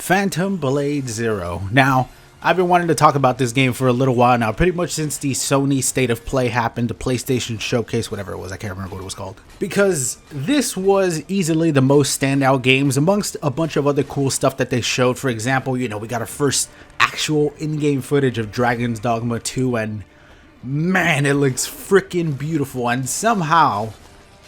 Phantom Blade Zero. Now, I've been wanting to talk about this game for a little while now, pretty much since the Sony State of Play happened, the PlayStation Showcase, whatever it was, I can't remember what it was called. Because this was easily the most standout games amongst a bunch of other cool stuff that they showed. For example, you know, we got our first actual in-game footage of Dragon's Dogma 2, and man, it looks freaking beautiful, and somehow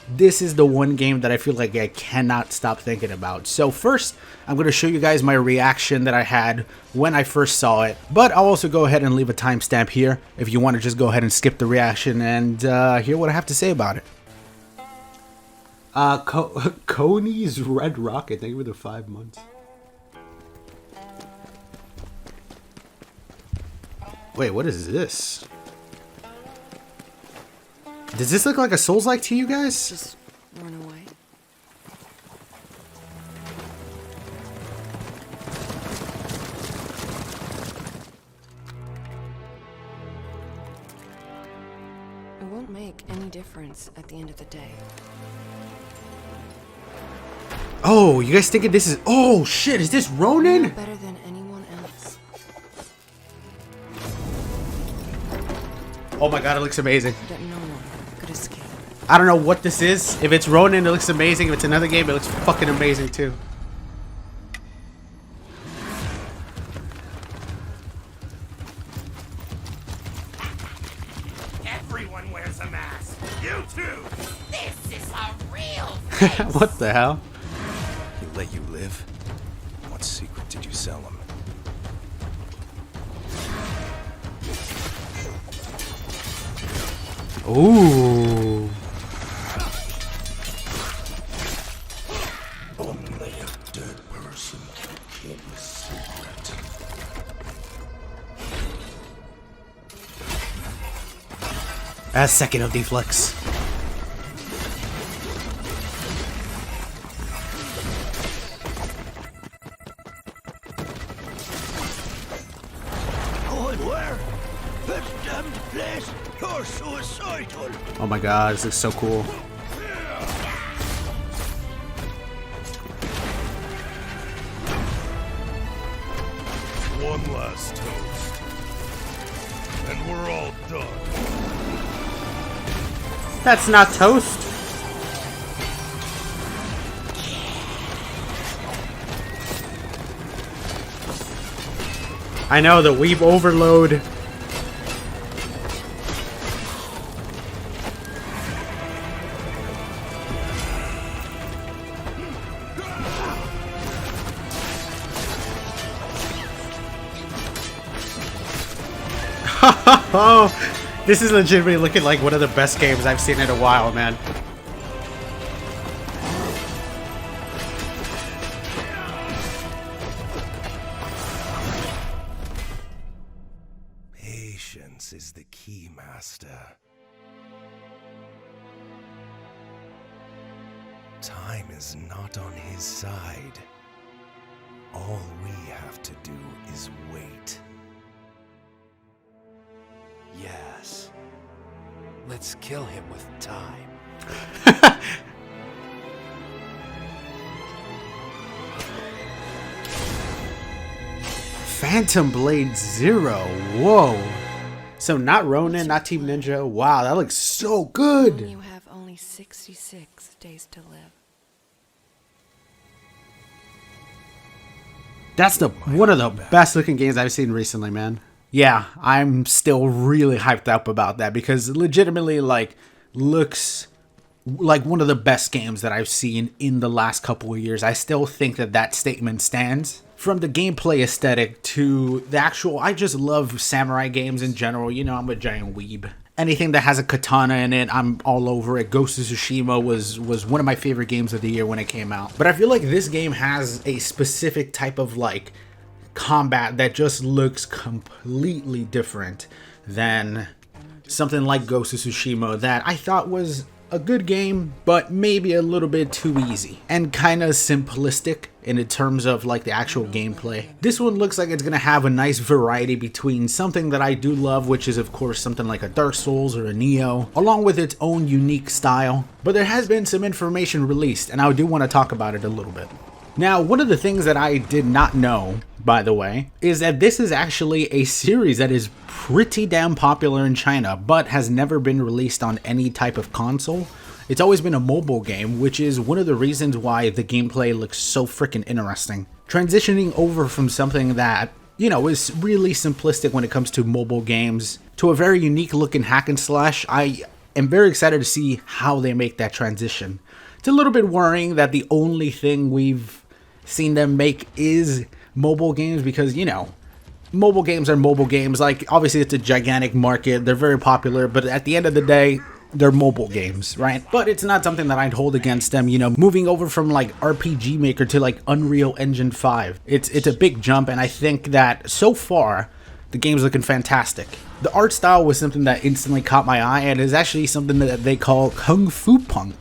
this is the one game that I feel like I cannot stop thinking about. So first, I'm going to show you guys my reaction that I had when I first saw it, but I'll also go ahead and leave a timestamp here if you want to just go ahead and skip the reaction and hear what I have to say about it. Coney's Red Rocket, thank you for the 5 months. Wait, what is this? Does this look like a Souls-like to you guys? Just run away. It won't make any difference at the end of the day. Oh, you guys thinking this is... Oh, shit, is this Ronin? You're better than anyone else. Oh my god, it looks amazing. That no one could escape. I don't know what this is. If it's Ronin, it looks amazing. If it's another game, it looks fucking amazing too. Everyone wears a mask. You too. This is a real What the hell? He let you live? What secret did you sell him? Ooh. Only a dead person can keep a secret. A second of deflex. Going where? This damned place? You're suicidal. Oh my god, this looks so cool. One last toast. And we're all done. That's not toast. I know, the weeb overload. Oh, this is legitimately looking like one of the best games I've seen in a while, man. Patience is the key, Master. Time is not on his side. All we have to do is wait. Yes. Let's kill him with time. Phantom Blade Zero. Whoa. So not Ronin, not Team Ninja. Wow, that looks so good. You have only 66 days to live. That's one of the best looking games I've seen recently, man. Yeah, I'm still really hyped up about that because it legitimately looks like one of the best games that I've seen in the last couple of years. I still think that statement stands. From the gameplay aesthetic to the actual, I just love samurai games in general. You know, I'm a giant weeb. Anything that has a katana in it, I'm all over it. Ghost of Tsushima was one of my favorite games of the year when it came out. But I feel like this game has a specific type of combat that just looks completely different than something like Ghost of Tsushima that I thought was a good game, but maybe a little bit too easy and kind of simplistic in terms of like the actual gameplay. This one looks like it's gonna have a nice variety between something that I do love, which is of course something like a Dark Souls or a Neo, along with its own unique style. But there has been some information released, and I do want to talk about it a little bit. Now, one of the things that I did not know, by the way, is that this is actually a series that is pretty damn popular in China, but has never been released on any type of console. It's always been a mobile game, which is one of the reasons why the gameplay looks so freaking interesting. Transitioning over from something that, you know, is really simplistic when it comes to mobile games to a very unique looking hack and slash, I am very excited to see how they make that transition. It's a little bit worrying that the only thing we've seen them make is mobile games because, you know, mobile games are mobile games. Like, obviously it's a gigantic market, they're very popular, but at the end of the day, they're mobile games, right? But it's not something that I'd hold against them, you know, moving over from like RPG Maker to like Unreal Engine 5. It's a big jump, and I think that so far the game's looking fantastic. The art style was something that instantly caught my eye, and is actually something that they call Kung Fu Punk,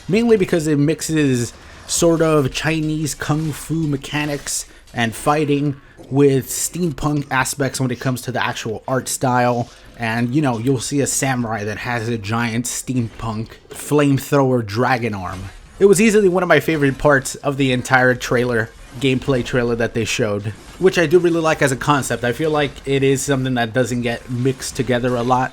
mainly because it mixes sort of Chinese Kung Fu mechanics and fighting with steampunk aspects when it comes to the actual art style. And, you know, you'll see a samurai that has a giant steampunk flamethrower dragon arm. It was easily one of my favorite parts of the entire trailer, gameplay trailer that they showed, which I do really like as a concept. I feel like it is something that doesn't get mixed together a lot.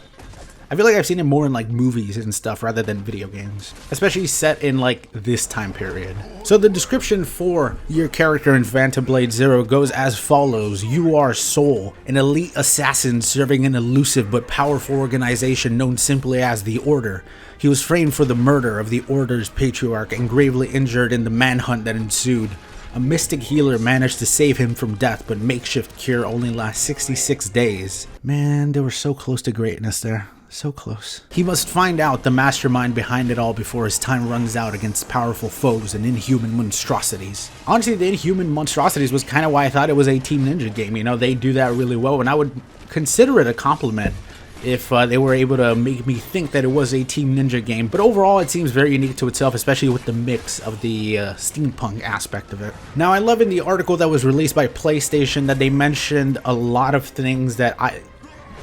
I feel like I've seen it more in like movies and stuff rather than video games, especially set in like this time period. So the description for your character in Phantom Blade Zero goes as follows. You are Soul, an elite assassin serving an elusive but powerful organization known simply as the Order. He was framed for the murder of the Order's patriarch and gravely injured in the manhunt that ensued. A mystic healer managed to save him from death, but makeshift cure only lasts 66 days. Man, they were so close to greatness there. So close. He must find out the mastermind behind it all before his time runs out against powerful foes and inhuman monstrosities. Honestly, the inhuman monstrosities was kind of why I thought it was a Team Ninja game. You know, they do that really well, and I would consider it a compliment if they were able to make me think that it was a Team Ninja game. But overall, it seems very unique to itself, especially with the mix of the steampunk aspect of it. Now, I love in the article that was released by PlayStation that they mentioned a lot of things that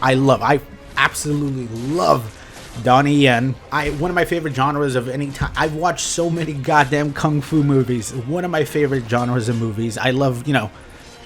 I love. I absolutely love Donnie Yen. One of my favorite genres of any time. I've watched so many goddamn kung fu movies. One of my favorite genres of movies. I love, you know,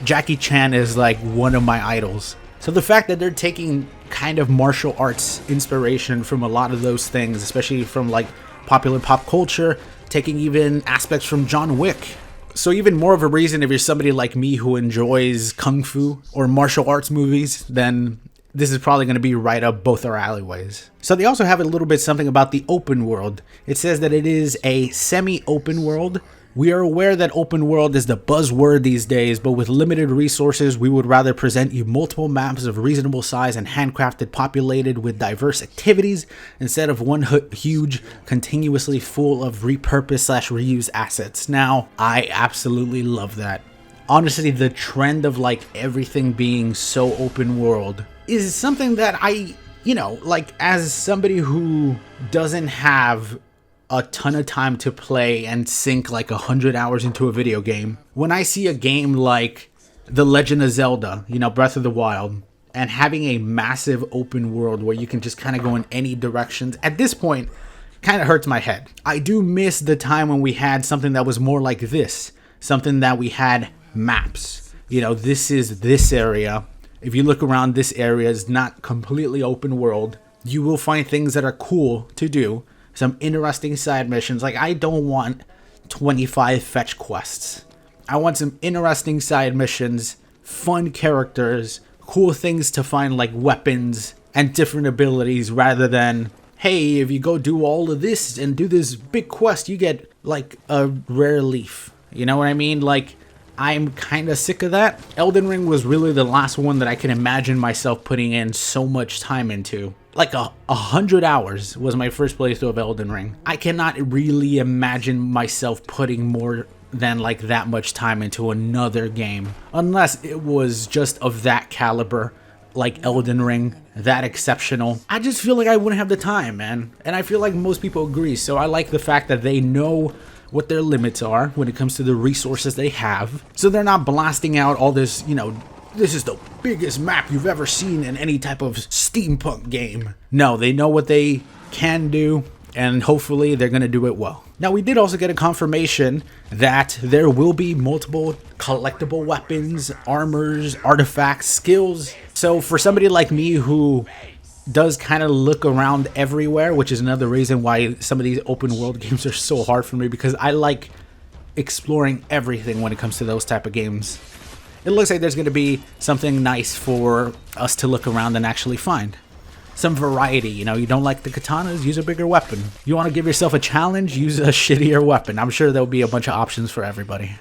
Jackie Chan is like one of my idols. So the fact that they're taking kind of martial arts inspiration from a lot of those things, especially from like popular pop culture, taking even aspects from John Wick. So even more of a reason if you're somebody like me who enjoys kung fu or martial arts movies, then this is probably going to be right up both our alleyways. So they also have a little bit something about the open world. It says that it is a semi-open world. We are aware that open world is the buzzword these days, but with limited resources, we would rather present you multiple maps of reasonable size and handcrafted, populated with diverse activities, instead of one huge, continuously full of repurpose/reuse assets. Now, I absolutely love that. Honestly, the trend of like everything being so open world is something that I, you know, like as somebody who doesn't have a ton of time to play and sink like 100 hours into a video game, when I see a game like The Legend of Zelda, you know, Breath of the Wild, and having a massive open world where you can just kind of go in any directions, at this point, kind of hurts my head. I do miss the time when we had something that was more like this, something that we had maps. You know, this is this area. If you look around, this area is not completely open world. You will find things that are cool to do. Some interesting side missions. Like, I don't want 25 fetch quests. I want some interesting side missions, fun characters, cool things to find like weapons and different abilities, rather than, hey, if you go do all of this and do this big quest, you get like a rare leaf. You know what I mean? Like, I'm kind of sick of that. Elden Ring was really the last one that I can imagine myself putting in so much time into. Like 100 hours was my first playthrough of Elden Ring. I cannot really imagine myself putting more than like that much time into another game, unless it was just of that caliber, like Elden Ring, that exceptional. I just feel like I wouldn't have the time, man. And I feel like most people agree. So I like the fact that they know what their limits are when it comes to the resources they have. So they're not blasting out all this, you know, this is the biggest map you've ever seen in any type of steampunk game. No, they know what they can do, and hopefully they're going to do it well. Now, we did also get a confirmation that there will be multiple collectible weapons, armors, artifacts, skills. So for somebody like me who does kind of look around everywhere, which is another reason why some of these open world games are so hard for me, because I like exploring everything when it comes to those type of games. It looks like there's going to be something nice for us to look around and actually find. Some variety, you know, you don't like the katanas, use a bigger weapon. You want to give yourself a challenge, use a shittier weapon. I'm sure there'll be a bunch of options for everybody.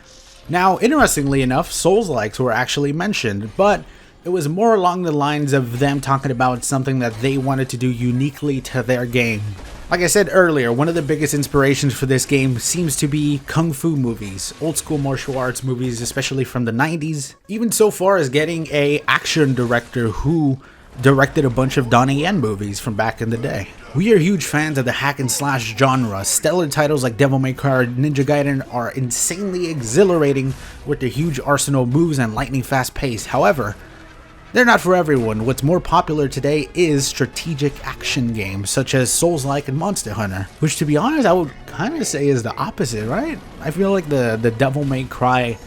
Now, interestingly enough, Souls-likes were actually mentioned, but it was more along the lines of them talking about something that they wanted to do uniquely to their game. Like I said earlier, one of the biggest inspirations for this game seems to be kung fu movies, old school martial arts movies, especially from the 90s. Even so far as getting a action director who directed a bunch of Donnie Yen movies from back in the day. We are huge fans of the hack and slash genre. Stellar titles like Devil May Cry, Ninja Gaiden are insanely exhilarating with their huge arsenal of moves and lightning fast pace. However, they're not for everyone. What's more popular today is strategic action games such as Souls-like and Monster Hunter, which to be honest I would kind of say is the opposite, right? I feel like the Devil May Cry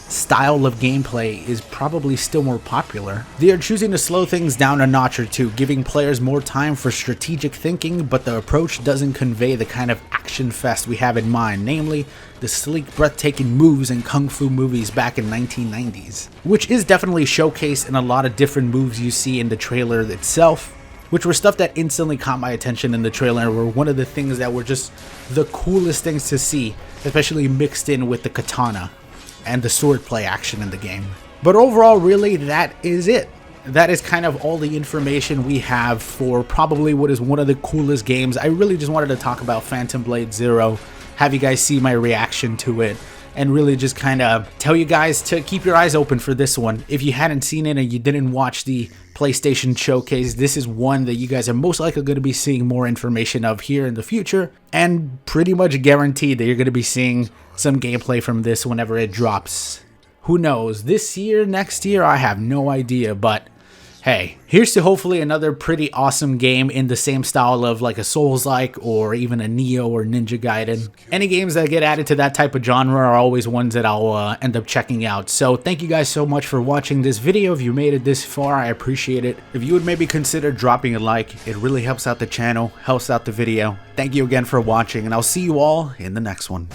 style of gameplay is probably still more popular. They are choosing to slow things down a notch or two, giving players more time for strategic thinking, but the approach doesn't convey the kind of action fest we have in mind, namely the sleek, breathtaking moves in kung fu movies back in 1990s, which is definitely showcased in a lot of different moves you see in the trailer itself, which were stuff that instantly caught my attention in the trailer and were one of the things that were just the coolest things to see, especially mixed in with the katana and the swordplay action in the game. But overall, really, that is it. That is kind of all the information we have for probably what is one of the coolest games. I really just wanted to talk about Phantom Blade Zero, have you guys see my reaction to it, and really just kind of tell you guys to keep your eyes open for this one. If you hadn't seen it and you didn't watch the PlayStation Showcase, this is one that you guys are most likely going to be seeing more information of here in the future, and pretty much guaranteed that you're going to be seeing some gameplay from this whenever it drops. Who knows? This year, next year, I have no idea, but hey, here's to hopefully another pretty awesome game in the same style of like a Souls-like or even a Neo or Ninja Gaiden. Any games that get added to that type of genre are always ones that I'll end up checking out. So thank you guys so much for watching this video. If you made it this far, I appreciate it. If you would maybe consider dropping a like, it really helps out the channel, helps out the video. Thank you again for watching, and I'll see you all in the next one.